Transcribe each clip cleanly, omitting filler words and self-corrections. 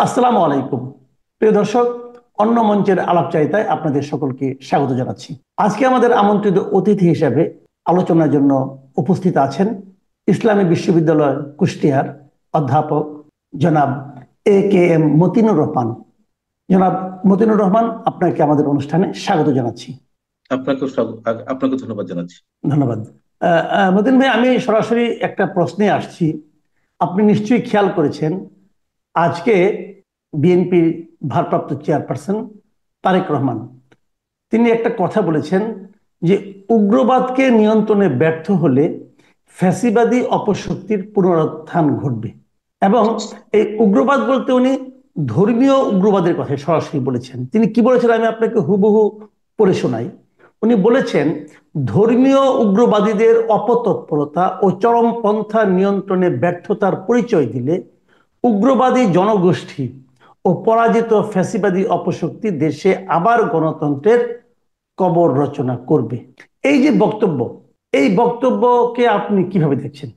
আসসালামু আলাইকুম। প্রিয় দর্শক, অন্য মঞ্চের আলাপচারিতায় আপনাদের সকলকে স্বাগত জানাচ্ছি। আজকে আমাদের আমন্ত্রিত অতিথি হিসেবে আলোচনার জন্য উপস্থিত আছেন ইসলামী বিশ্ববিদ্যালয় কুষ্টিয়ার অধ্যাপক জনাব A.K.M মতিনুর রহমান। জনাব মতিনুর রহমান, আপনাকে আমাদের অনুষ্ঠানে স্বাগত জানাচ্ছি। আপনাকে ধন্যবাদ জানাচ্ছি। ধন্যবাদ। মতিন ভাই, আমি সরাসরি একটা প্রশ্নে আসছি। আপনি নিশ্চয়ই খেয়াল করেছেন, আজকে বিএনপির ভারপ্রাপ্ত চেয়ারপারসন তারেক রহমান তিনি একটা কথা বলেছেন যে উগ্রবাদকে নিয়ন্ত্রণে ব্যর্থ হলে ফ্যাসিবাদী অপশক্তির পুনরুত্থান ঘটবে। এবং এই উগ্রবাদ বলতে উনি ধর্মীয় উগ্রবাদের কথা সরাসরি বলেছেন। তিনি কি বলেছেন আমি আপনাকে হুবহু পড়ে শোনাই। উনি বলেছেন, ধর্মীয় উগ্রবাদীদের অপতৎপরতা ও চরমপন্থা নিয়ন্ত্রণে ব্যর্থতার পরিচয় দিলে উগ্রবাদী জনগোষ্ঠী ও পরাজিত ফ্যাসিবাদী অপশক্তি দেশে আবার গণতন্ত্রের কবর রচনা করবে। এই যে বক্তব্য, এই বক্তব্যকে আপনি কিভাবে দেখছেন?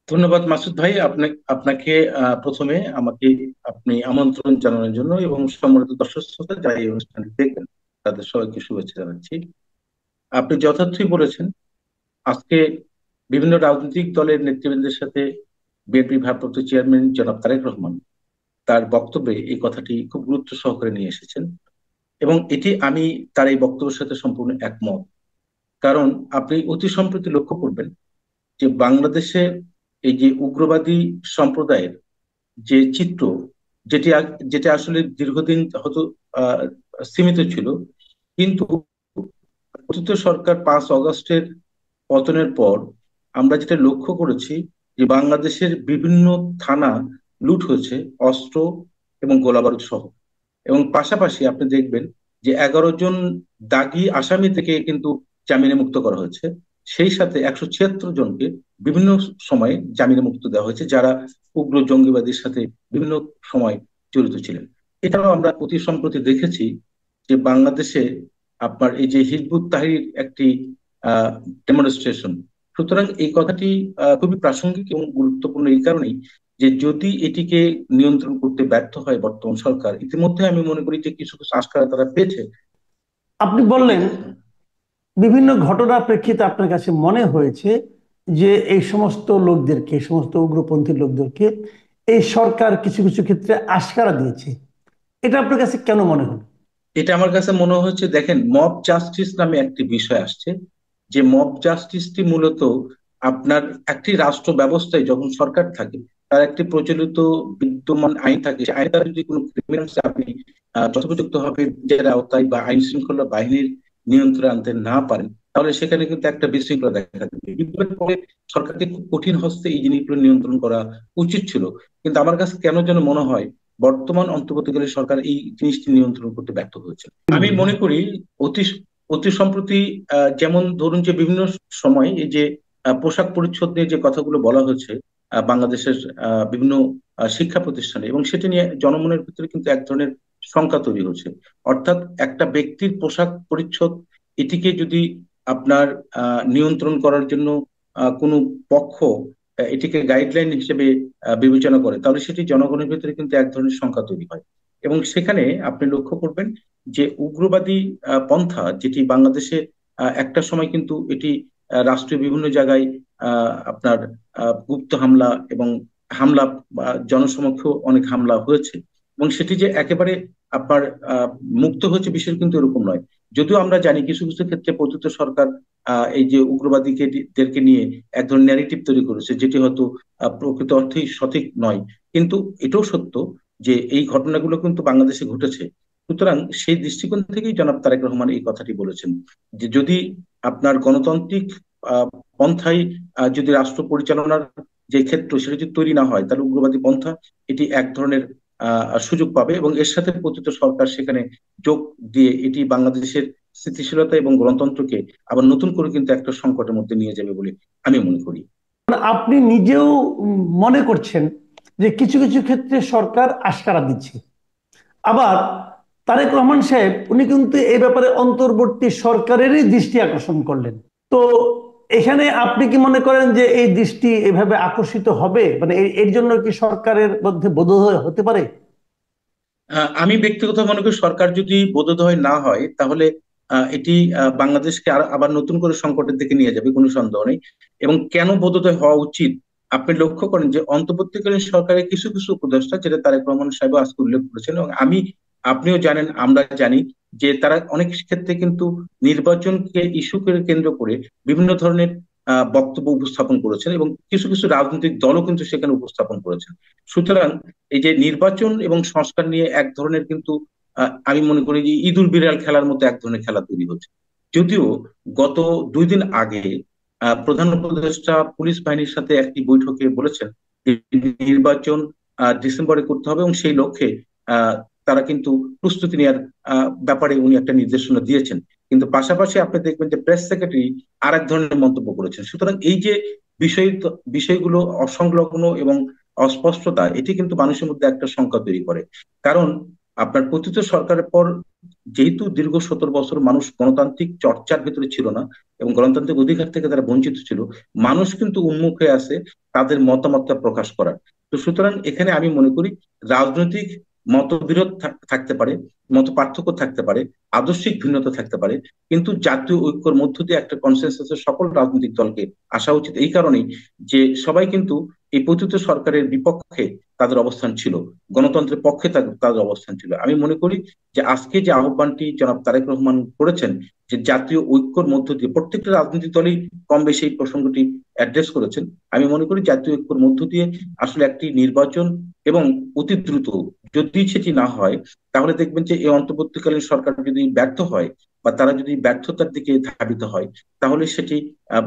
ধন্যবাদ মাসুদ ভাই, আপনাকে প্রথমে আমাকে আপনি আমন্ত্রণ জানানোর জন্য এবং সম্মানিত দর্শক শ্রোতা যারা এই অনুষ্ঠানটি দেখবেন তাদের সবাইকে শুভেচ্ছা জানাচ্ছি। আপনি যথার্থই বলেছেন। আজকে বিভিন্ন রাজনৈতিক দলের নেতৃবৃন্দের সাথে বিএনপি ভারপ্রাপ্ত চেয়ারম্যান জনাব তারেক রহমান তার বক্তব্যে এই কথাটি খুব গুরুত্ব সহকারে নিয়ে এসেছেন, এবং এটি আমি তার এই বক্তব্যের সাথে সম্পূর্ণ একমত। কারণ আপনি অতি সম্প্রতি লক্ষ্য করবেন যে বাংলাদেশে এই যে উগ্রবাদী সম্প্রদায়ের যে চিত্র, যেটা আসলে দীর্ঘদিন হয়তো আহ, সীমিত ছিল, কিন্তু অতীত সরকার 5 আগস্টের পতনের পর আমরা যেটা লক্ষ্য করেছি যে বাংলাদেশের বিভিন্ন থানা লুট হয়েছে, অস্ত্র এবং গোলাবারুদ সহ। এবং পাশাপাশি আপনি দেখবেন যে 11 জন দাগী আসামি থেকে কিন্তু জামিনে মুক্ত করা হয়েছে। সেই সাথে 176 জনকে বিভিন্ন সময়ে জামিনে মুক্ত দেওয়া হয়েছে, যারা উগ্র জঙ্গিবাদের সাথে বিভিন্ন সময় জড়িত ছিলেন। এটাও আমরা অতি সম্প্রতি দেখেছি যে বাংলাদেশে আপনার এই যে হিজবুত তাহরির একটি ডেমনস্ট্রেশন। সুতরাং এই কথাটি খুবই প্রাসঙ্গিক এবং গুরুত্বপূর্ণ এই কারণেই যে যদি এটিকে নিয়ন্ত্রণ করতে ব্যর্থ হয় বর্তমান সরকার, ইতিমধ্যে আমি মনে করি যে কিছু কিছু আশকারা তারা পেয়েছে। আপনি এটি বললেন বিভিন্ন ঘটনার প্রেক্ষিতে আপনার কাছে মনে হয়েছে যে এই সমস্ত লোকদেরকে, এই সমস্ত উগ্রপন্থী লোকদেরকে এই সরকার কিছু কিছু ক্ষেত্রে আশকারা দিয়েছে। এটা আপনার কাছে কেন মনে হলো? এটা আমার কাছে মনে হচ্ছে, দেখেন, মব জাস্টিস নামে একটি বিষয় আসছে। যে মব জাস্টিসটি মূলত আপনার একটি রাষ্ট্র ব্যবস্থায় যখন সরকার থাকে, তার একটি প্রচলিত বিদ্যমান আইন থাকে, সেই আইন দ্বারা যদি কোনো ক্রিমিনালস আপনি যথোপযুক্ত ভাবে বিচারের আওতায় বা আইন শৃঙ্খলা বাহিনীর নিয়ন্ত্রণে আনতে না পারেন, তাহলে সেখানে কিন্তু একটা বিশৃঙ্খলা দেখা দেবে। বিপ্লবের পরে সরকারকে খুব কঠিন হস্তে এই জিনিসগুলো নিয়ন্ত্রণ করা উচিত ছিল। কিন্তু আমার কাছে কেন যেন মনে হয় বর্তমান অন্তর্বর্তীকালীন সরকার এই জিনিসটি নিয়ন্ত্রণ করতে ব্যর্থ হয়েছে। আমি মনে করি অতি অতি সম্প্রতি যেমন ধরুন যে বিভিন্ন সময় এই যে পোশাক পরিচ্ছদ নিয়ে যে কথাগুলো বলা হয়েছে বাংলাদেশের বিভিন্ন শিক্ষা প্রতিষ্ঠানে, এবং সেটা নিয়ে জনমনের ভিতরে কিন্তু এক ধরনের শঙ্কা তৈরি হচ্ছে। অর্থাৎ একটা ব্যক্তির পোশাক পরিচ্ছদ, এটিকে যদি আপনার নিয়ন্ত্রণ করার জন্য কোনো পক্ষ এটিকে গাইডলাইন হিসেবে বিবেচনা করে, তাহলে সেটি জনগণের ভিতরে কিন্তু এক ধরনের শঙ্কা তৈরি হয়। এবং সেখানে আপনি লক্ষ্য করবেন যে উগ্রবাদী পন্থা যেটি বাংলাদেশে একটা সময় কিন্তু এটি রাষ্ট্রীয় বিভিন্ন জায়গায় আপনার গুপ্ত হামলা এবং হামলা বা জনসমক্ষেও অনেক হামলা হয়েছে, এবং সেটি যে একেবারে আপনার আহ, মুক্ত হয়েছে বিষয় কিন্তু এরকম নয়। যদিও আমরা জানি কিছু কিছু ক্ষেত্রে পতিত সরকার এই যে উগ্রবাদীকে দেরকে নিয়ে এক ধরনের ন্যারেটিভ তৈরি করেছে, যেটি হয়তো প্রকৃত অর্থেই সঠিক নয়। কিন্তু এটাও সত্য যে এই ঘটনাগুলো কিন্তু বাংলাদেশে ঘটেছে। সুতরাং সেই দৃষ্টিকোণ থেকেই জনাব তারেক রহমান এই কথাটি বলেছেন যে যদি আপনার গণতান্ত্রিক আহ, পন্থায় যদি রাষ্ট্র পরিচালনার যে ক্ষেত্র সেটা যদি তৈরি না হয়, তাহলে উগ্রবাদী পন্থা এটি এক ধরনের সুযোগ পাবে, এবং এর সাথে পতিত সরকার সেখানে যোগ দিয়ে এটি বাংলাদেশের স্থিতিশীলতা এবং গণতন্ত্রকে আবার নতুন করে কিন্তু একটা সংকটের মধ্যে নিয়ে যাবে বলে আমি মনে করি। মানে আপনি নিজেও মনে করছেন যে কিছু কিছু ক্ষেত্রে সরকার আশকারা দিচ্ছে। আবার তারেক রহমান সাহেব উনি কিন্তু এই ব্যাপারে অন্তর্বর্তী সরকারেরই দৃষ্টি আকর্ষণ করলেন। তো এখানে আপনি কি মনে করেন যে এই দৃষ্টি এভাবে আকর্ষিত হবে, মানে এর জন্য কি সরকারের মধ্যে বোধোদয় হতে পারে? আমি ব্যক্তিগত মনে করি সরকার যদি বোধোদয় না হয় তাহলে এটি বাংলাদেশকে আবার নতুন করে সংকটের দিকে নিয়ে যাবে, কোনো সন্দেহ নেই। এবং কেন বোধোদয় হওয়া উচিত, আপনি লক্ষ্য করেন যে অন্তর্বর্তীকালীন সরকারের কিছু কিছু উপদেষ্টা, যেটা তারেক রহমান সাহেব আজকে উল্লেখ করেছেন এবং আপনিও জানেন, আমরা জানি, যে তারা অনেক ক্ষেত্রে কিন্তু নির্বাচনকে ইস্যু করে কেন্দ্র করে বিভিন্ন ধরনের বক্তব্য উপস্থাপন করেছেন এবং কিছু কিছু রাজনৈতিক দলও কিন্তু সেখানে উপস্থাপন করেছেন। সুতরাং এই যে নির্বাচন এবং সংস্কার নিয়ে এক ধরনের কিন্তু আমি মনে করি যে ইঁদুর বিড়াল খেলার মতো এক ধরনের খেলা তৈরি হচ্ছে। যদিও গত 2 দিন আগে প্রধান উপদেষ্টা পুলিশ বাহিনীর সাথে একটি বৈঠকে বলেছেন যে নির্বাচন ডিসেম্বরে করতে হবে এবং সেই লক্ষ্যে আহ, তারা কিন্তু প্রস্তুতি নেওয়ার ব্যাপারে উনি একটা নির্দেশনা দিয়েছেন। কিন্তু পাশাপাশি আপনি দেখবেন যে প্রেস সেক্রেটারি আর এক ধরনের মন্তব্য করেছেন। সুতরাং এই যে বিষয় বিষয়গুলো অসংলগ্ন এবং অস্পষ্টতা, এটি কিন্তু মানুষের মধ্যে একটা শঙ্কা তৈরি করে। কারণ আপনার পতিত সরকারের পর যেহেতু দীর্ঘ 17 বছর মানুষ গণতান্ত্রিক চর্চার ভিতরে ছিল না এবং গণতান্ত্রিক অধিকার থেকে তারা বঞ্চিত ছিল, মানুষ কিন্তু উন্মুখ হয়ে আছে তাদের মতামতটা প্রকাশ করার। তো সুতরাং এখানে আমি মনে করি রাজনৈতিক মতবিরোধ থাকতে পারে, মত পার্থক্য থাকতে পারে, আদর্শিক ভিন্নতা থাকতে পারে, কিন্তু জাতীয় ঐক্যর মধ্য দিয়ে একটা কনসেনসাসের সকল রাজনৈতিক দলকে আসা উচিত। এই কারণেই যে সবাই কিন্তু এই পতিত সরকারের বিপক্ষে তাদের অবস্থান ছিল, গণতন্ত্রের পক্ষে তাদের অবস্থান ছিল। আমি মনে করি যে আজকে যে আহ্বানটি জনাব তারেক রহমান করেছেন, যে জাতীয় ঐক্যর মধ্য দিয়ে প্রত্যেকটা রাজনৈতিক দলই কম বেশি এই প্রসঙ্গটি অ্যাড্রেস করেছেন। আমি মনে করি জাতীয় ঐক্যর মধ্য দিয়ে আসলে একটি নির্বাচন এবং অতি দ্রুত, যদি সেটি না হয় তাহলে দেখবেন যে এই অন্তর্বর্তীকালীন সরকার যদি ব্যর্থ হয় বা তারা যদি ব্যর্থতার দিকে ধাবিত হয়, তাহলে সেটি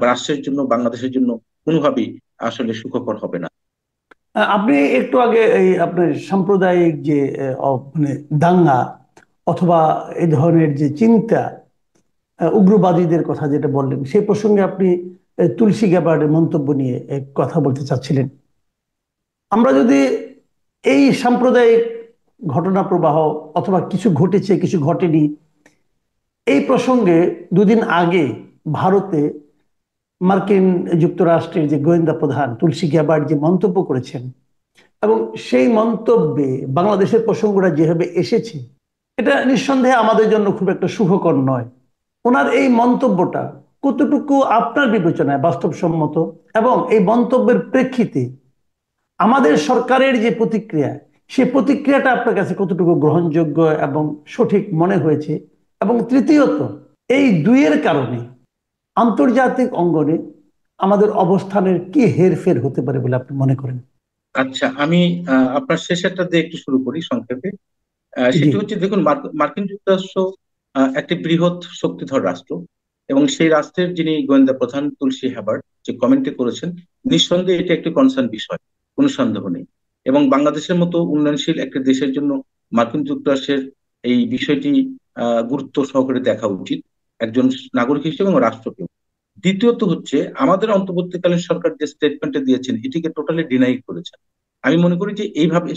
রাষ্ট্রের জন্য, বাংলাদেশের জন্য কোনোভাবেই আসলে সুখকর হবে না। আপনি একটু আগে এই আপনার সাম্প্রদায়িক যে মানে দাঙ্গা অথবা এই ধরনের যে চিন্তা, উগ্রবাদীদের কথা যেটা বললেন, সেই প্রসঙ্গে আপনি তুলসী গ্যাবার্ডের মন্তব্য নিয়ে কথা বলতে চাচ্ছিলেন। আমরা যদি এই সাম্প্রদায়িক ঘটনা প্রবাহ অথবা কিছু ঘটেছে কিছু ঘটেনি এই প্রসঙ্গে, 2 দিন আগে ভারতে মার্কিন যুক্তরাষ্ট্রের যে গোয়েন্দা প্রধান তুলসী গ্যাবার্ড যে মন্তব্য করেছেন, এবং সেই মন্তব্যে বাংলাদেশের প্রসঙ্গটা যেভাবে এসেছে, এটা নিঃসন্দেহে আমাদের জন্য খুব একটা সুখকর নয়। ওনার এই মন্তব্যটা কতটুকু আপনার বিবেচনায় বাস্তবসম্মত, এবং এই মন্তব্যের প্রেক্ষিতে আমাদের সরকারের যে প্রতিক্রিয়া, সেই প্রতিক্রিয়াটা আপনার কাছে কতটুকু গ্রহণযোগ্য এবং সঠিক মনে হয়েছে? এবং তৃতীয়ত, এই দুইয়ের কারণে আন্তর্জাতিক অঙ্গনে আমাদের অবস্থানের কি হেরফের হতে পারে বলে আপনি মনে করেন? আচ্ছা, আমি আপনার শেষেরটা দিয়ে একটু শুরু করি সংক্ষেপে। জি। সেটি হচ্ছে, দেখুন, মার্কিন যুক্তরাষ্ট্র একটি বৃহৎ শক্তিধর রাষ্ট্র এবং সেই রাষ্ট্রের যিনি গোয়েন্দা প্রধান তুলসী হ্যাবার্ট যে কমেন্টটি করেছেন, নিঃসন্দেহে এটি একটি কনসার্ন বিষয়, কোনো সন্দেহ নেই। এবং বাংলাদেশের মতো উন্নয়নশীল একটি দেশের জন্য মার্কিন যুক্তরাষ্ট্রের এই বিষয়টি গুরুত্ব সহকারে দেখা উচিত, একজন নাগরিক হিসেবে এবং রাষ্ট্রকে। দ্বিতীয়ত হচ্ছে, আমাদের অন্তর্বর্তীকালীন সরকার যে স্টেটমেন্টটা দিয়েছেন এটিকে টোটালি ডিনাই করেছেন। আমি মনে করি যে এইভাবে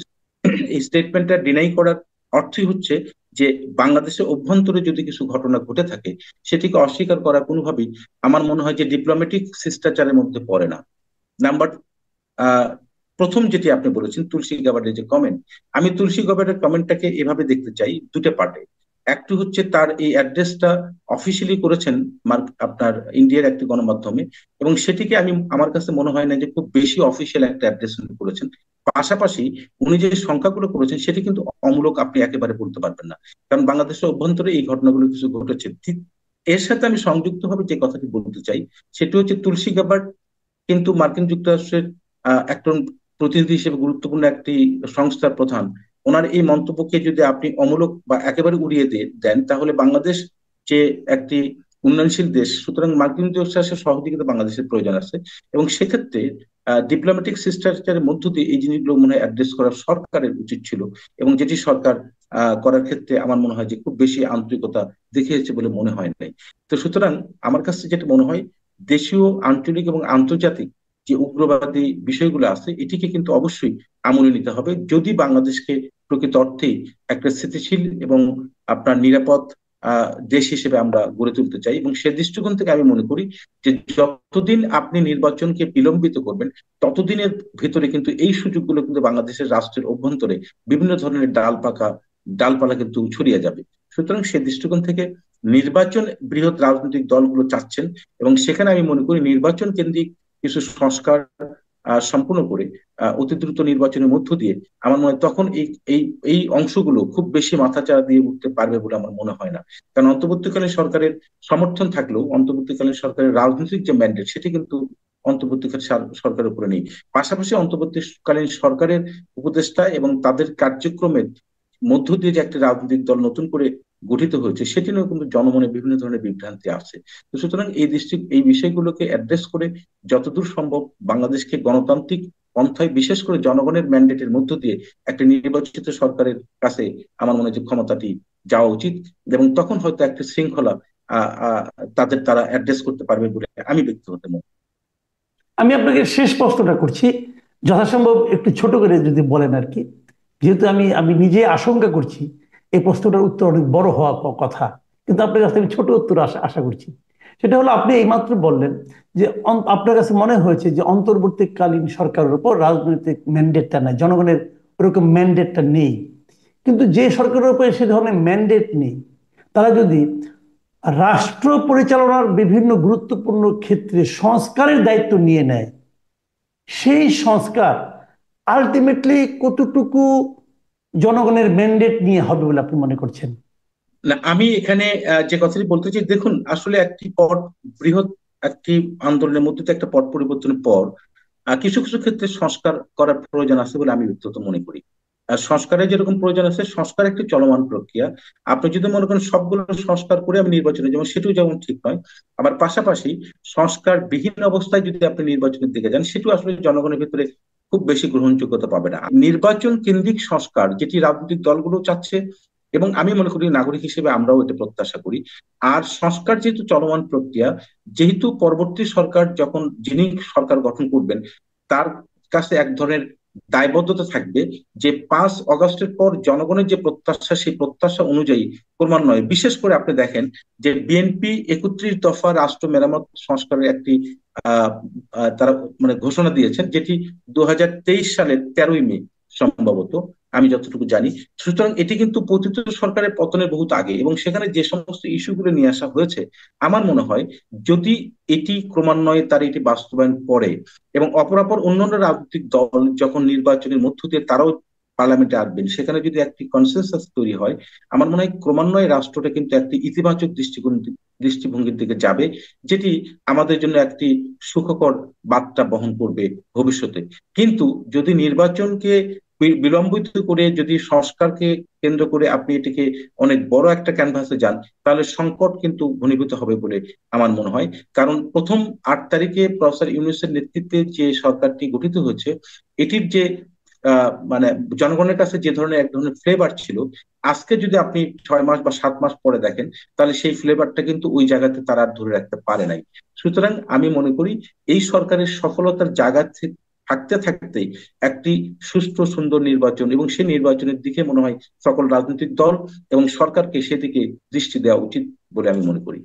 এই স্টেটমেন্টটা ডিনাই করার অর্থই হচ্ছে যে বাংলাদেশের অভ্যন্তরে যদি কিছু ঘটনা ঘটে থাকে সেটিকে অস্বীকার করা কোনোভাবেই আমার মনে হয় যে ডিপ্লোম্যাটিক শিষ্টাচারের মধ্যে পড়ে না। নাম্বার আহ প্রথম যেটি আপনি বলেছেন তুলসী গাবার্ডের যে কমেন্ট, আমি তুলসী গাবার্ডের কমেন্টটাকে এভাবে দেখতে চাই দুটো পার্টে। একটু হচ্ছে তার এই অ্যাড্রেসটা অফিসিয়ালি করেছেন আপনার ইন্ডিয়ার একটি গণমাধ্যমে, এবং সেটিকে আমি, আমার কাছে মনে হয় না যে খুব বেশি অফিসিয়াল একটা অ্যাড্রেস করেছেন। পাশাপাশি উনি যে সংখ্যাগুলো করেছেন সেটি কিন্তু অমূলক আপনি একেবারে বলতে পারবেন না, কারণ বাংলাদেশের অভ্যন্তরে এই ঘটনাগুলো কিছু ঘটেছে। ঠিক এর সাথে আমি সংযুক্তভাবে যে কথাটি বলতে চাই সেটি হচ্ছে তুলসী গাবার্ড কিন্তু মার্কিন যুক্তরাষ্ট্রের একজন প্রতিনিধি হিসেবে গুরুত্বপূর্ণ একটি সংস্থার প্রধান। ওনার এই মন্তব্যকে যদি আপনি অমূলক বা একেবারে উড়িয়ে দেন তাহলে বাংলাদেশ যে একটি উন্নয়নশীল দেশ, সুতরাং মার্কিন যুক্তরাষ্ট্রের সহযোগিতা বাংলাদেশের প্রয়োজন আছে। এবং সেক্ষেত্রে ডিপ্লোম্যাটিক শিষ্টাচারের মধ্য দিয়ে এই জিনিসগুলো মনে হয় অ্যাড্রেস করা সরকারের উচিত ছিল, এবং যেটি সরকার করার ক্ষেত্রে আমার মনে হয় যে খুব বেশি আন্তরিকতা দেখিয়েছে বলে মনে হয় নাই। তো সুতরাং আমার কাছে যেটা মনে হয়, দেশীয়, আঞ্চলিক এবং আন্তর্জাতিক যে উগ্রবাদী বিষয়গুলো আছে এটিকে কিন্তু অবশ্যই আমলে নিতে হবে যদি বাংলাদেশকে প্রকৃত অর্থেই একটা স্থিতিশীল এবং আপনার নিরাপদ দেশ হিসেবে আমরা গড়ে তুলতে চাই। এবং সে দৃষ্টিকোণ থেকে আমি মনে করি যে যতদিন আপনি নির্বাচনকে বিলম্বিত করবেন ততদিনের ভিতরে কিন্তু এই সুযোগগুলো কিন্তু বাংলাদেশের রাষ্ট্রের অভ্যন্তরে বিভিন্ন ধরনের ডাল পাকা ডালপালা কিন্তু ছড়িয়ে যাবে। সুতরাং সে দৃষ্টিকোণ থেকে নির্বাচন বৃহৎ রাজনৈতিক দলগুলো চাচ্ছেন, এবং সেখানে আমি মনে করি নির্বাচন কেন্দ্রিক কিছু সংস্কার সম্পূর্ণ করে অতি দ্রুত নির্বাচনের মধ্য দিয়ে আমার মনে হয় তখন এই এই এই অংশগুলো খুব বেশি মাথাচাড়া দিয়ে উঠতে পারবে বলে আমার মনে হয় না। কারণ অন্তর্বর্তীকালীন সরকারের সমর্থন থাকলেও অন্তর্বর্তীকালীন সরকারের রাজনৈতিক যে ম্যান্ডেট সেটি কিন্তু অন্তর্বর্তীকালীন সরকারের উপরে নেই। পাশাপাশি অন্তর্বর্তীকালীন সরকারের উপদেষ্টা এবং তাদের কার্যক্রমের মধ্য দিয়ে যে একটা রাজনৈতিক দল নতুন করে গঠিত হয়েছে সেটি নিয়েও কিন্তু জনমনে বিভিন্ন ধরনের বিভ্রান্তি আসছে। তো সুতরাং এই বিষয়গুলোকে অ্যাড্রেস করে যতদূর সম্ভব বাংলাদেশকে গণতান্ত্রিক পন্থায়, বিশেষ করে জনগণের ম্যান্ডেটের মধ্য দিয়ে একটা নির্বাচিত সরকারের কাছে আমার মনে হয় যে ক্ষমতাটি যাওয়া উচিত, এবং তখন হয়তো একটা শৃঙ্খলা আহ আহ তারা অ্যাড্রেস করতে পারবে বলে আমি ব্যক্তিগত মনে করি। আমি আপনাকে শেষ প্রশ্নটা করছি, যথাসম্ভব একটু ছোট করে যদি বলেন আর কি, যেহেতু আমি আমি নিজে আশঙ্কা করছি এই প্রশ্নটার উত্তর অনেক বড় হওয়া কথা, কিন্তু আপনার কাছে আমি ছোট উত্তর আশা আশা করছি। সেটা হলো, আপনি এইমাত্র বললেন যে আপনার কাছে মনে হয়েছে যে অন্তর্বর্তীকালীন সরকারের উপর রাজনৈতিক ম্যান্ডেটটা নাই, জনগণের ওরকম ম্যান্ডেটটা নেই। কিন্তু যে সরকারের উপরে সে ধরনের ম্যান্ডেট নেই, তারা যদি রাষ্ট্র পরিচালনার বিভিন্ন গুরুত্বপূর্ণ ক্ষেত্রে সংস্কারের দায়িত্ব নিয়ে নেয়, সেই সংস্কার আলটিমেটলি কতটুকু জনগণের ম্যান্ডেট নিয়ে হবে বলে আপনি মনে করছেন? না, আমি এখানে যে কথাটি বলতে চাই, দেখুন আসলে একটি পট বৃহৎ একটি আন্দোলনের মধ্যে দিয়ে একটা পট পরিবর্তনের পর কিছু কিছু ক্ষেত্রে সংস্কার করার প্রয়োজন আছে বলে আমি ব্যক্তিগত মনে করি। আর সংস্কারের যেরকম প্রয়োজন আছে, সংস্কার একটি চলমান প্রক্রিয়া। আপনি যদি মনে করেন সবগুলো সংস্কার করে আমি নির্বাচনে যেমন, সেটিও যেমন ঠিক নয়। আবার পাশাপাশি সংস্কার বিহীন অবস্থায় যদি আপনি নির্বাচনের দিকে যান, সেটিও আসলে জনগণের ভিতরে খুব বেশি গ্রহণযোগ্যতা পাবে না। নির্বাচন কেন্দ্রিক সংস্কার যেটি রাজনৈতিক দলগুলো চাচ্ছে, এবং আমি মনে করি নাগরিক হিসেবে আমরাও এটা প্রত্যাশা করি। আর সংস্কার যেহেতু চলমান প্রক্রিয়া, যেহেতু পরবর্তী সরকার যখন যিনি সরকার গঠন করবেন তার কাছে এক ধরনের দায়বদ্ধতা থাকবে যে 5 আগস্টের পর জনগণের যে প্রত্যাশা, সেই প্রত্যাশা অনুযায়ী ক্রমান্বয়ে, বিশেষ করে আপনি দেখেন যে বিএনপি 31 দফা রাষ্ট্র মেরামত সংস্কারের একটি আহ তারা মানে ঘোষণা দিয়েছেন, যেটি 2023 সালের 13ই মে সম্ভবত, আমি যতটুকু জানি। সুতরাং এটি কিন্তু পতিত সরকারের পতনের বহুত আগে, এবং সেখানে যে সমস্ত ইস্যুগুলো নিয়ে আসা হয়েছে, আমার মনে হয় যদি এটি ক্রমান্বয়ে তার এটি বাস্তবায়ন করে, এবং অপরাপর অন্যান্য রাজনৈতিক দল যখন নির্বাচনের মধ্য দিয়ে তারাও পার্লামেন্টে আসবেন, সেখানে যদি একটি কনসেনসাস তৈরি হয়, আমার মনে হয় ক্রমান্বয়ে রাষ্ট্রটা কিন্তু একটি ইতিবাচক দৃষ্টিভঙ্গির দিকে যাবে, যেটি আমাদের জন্য একটি সুখকর বার্তা বহন করবে ভবিষ্যতে। কিন্তু যদি নির্বাচনকে বিলম্বিত করে, যদি সংস্কারকে কেন্দ্র করে আপনি এটিকে অনেক বড় একটা ক্যানভাসে যান, তাহলে সংকট কিন্তু ঘনীভূত হবে বলে আমার মনে হয়। কারণ প্রথম 8 তারিখে প্রফেসর ইউনূসের নেতৃত্বে যে সরকারটি গঠিত হয়েছে, এটির যে মানে জনগণের কাছে যে ধরনের এক ধরনের ফ্লেভার ছিল, আজকে যদি আপনি 6 মাস বা 7 মাস পরে দেখেন, তাহলে সেই ফ্লেভারটা কিন্তু ওই জায়গাতে তারা আর ধরে রাখতে পারে নাই। সুতরাং আমি মনে করি এই সরকারের সফলতার জায়গা থাকতে থাকতেই একটি সুষ্ঠু সুন্দর নির্বাচন, এবং সেই নির্বাচনের দিকে মনে হয় সকল রাজনৈতিক দল এবং সরকারকে সেদিকে দৃষ্টি দেওয়া উচিত বলে আমি মনে করি।